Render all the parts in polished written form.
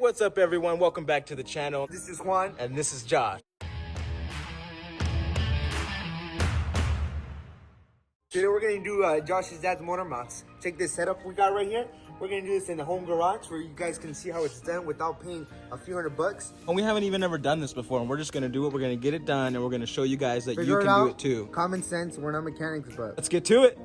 what's up everyone? Welcome back to the channel. This is Juan. And this is Josh. Today we're gonna do Josh's dad's motor mounts. Check this setup we got right here. We're gonna do this in the home garage where you guys can see how it's done without paying a few $100. And we haven't even ever done this before, and we're just gonna do it. We're gonna get it done, and we're gonna show you guys that Figure you can do it too. Common sense, we're not mechanics, but Let's get to it.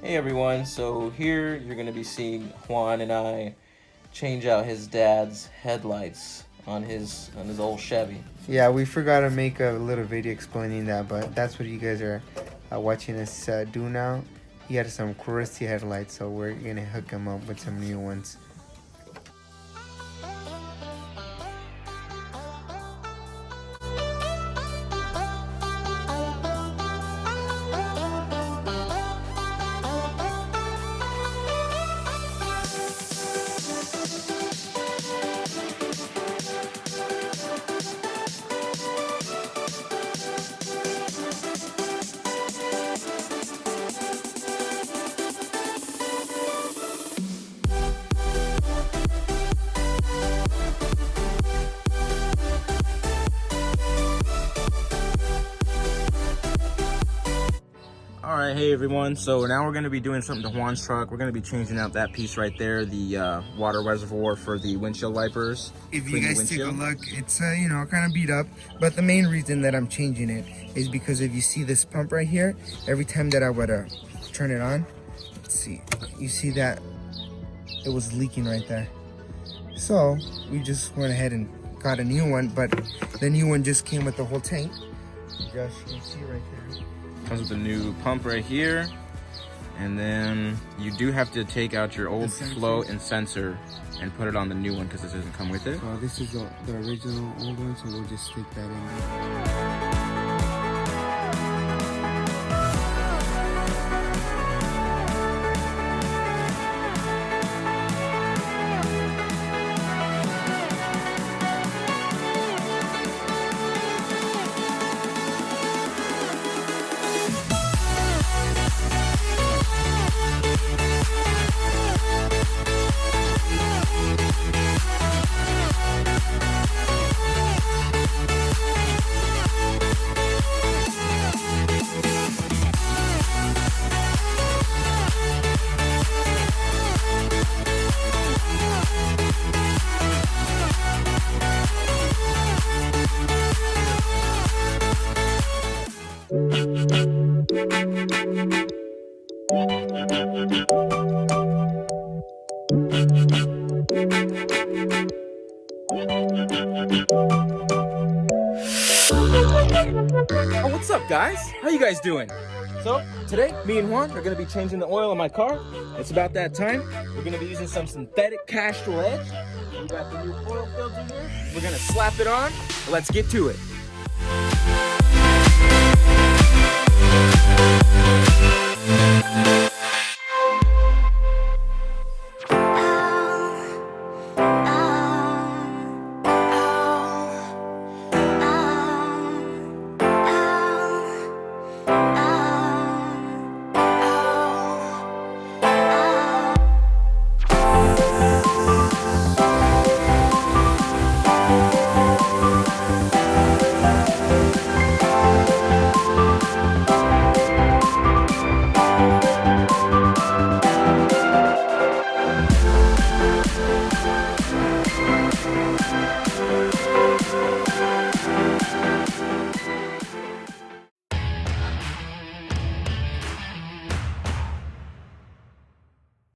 Hey everyone, so here you're going to be seeing Juan and I change out his dad's headlights on his old Chevy. yeah, we forgot to make a little video explaining that, but that's what you guys are watching us do now. He had some crusty headlights, so we're gonna hook him up with some new ones. Alright, hey everyone, so now we're going to be doing something to Juan's truck. We're going to be changing out that piece right there, the water reservoir for the windshield wipers. If you guys take a look, it's you know, kind of beat up, but the main reason that I'm changing it is because if you see this pump right here, every time that I would turn it on, let's see, you see that it was leaking right there. So we just went ahead and got a new one, but the new one just came with the whole tank. Josh, you can see right there. Comes with a new pump right here, and then you do have to take out your old float and sensor and put it on the new one because this doesn't come with it. So this is the original old one, so we'll just stick that in. Oh, what's up guys? How you guys doing? So today, me and Juan are going to be changing the oil in my car. It's about that time. We're going to be using some synthetic Castrol Edge. We got the new oil filter here. We're going to slap it on. Let's get to it.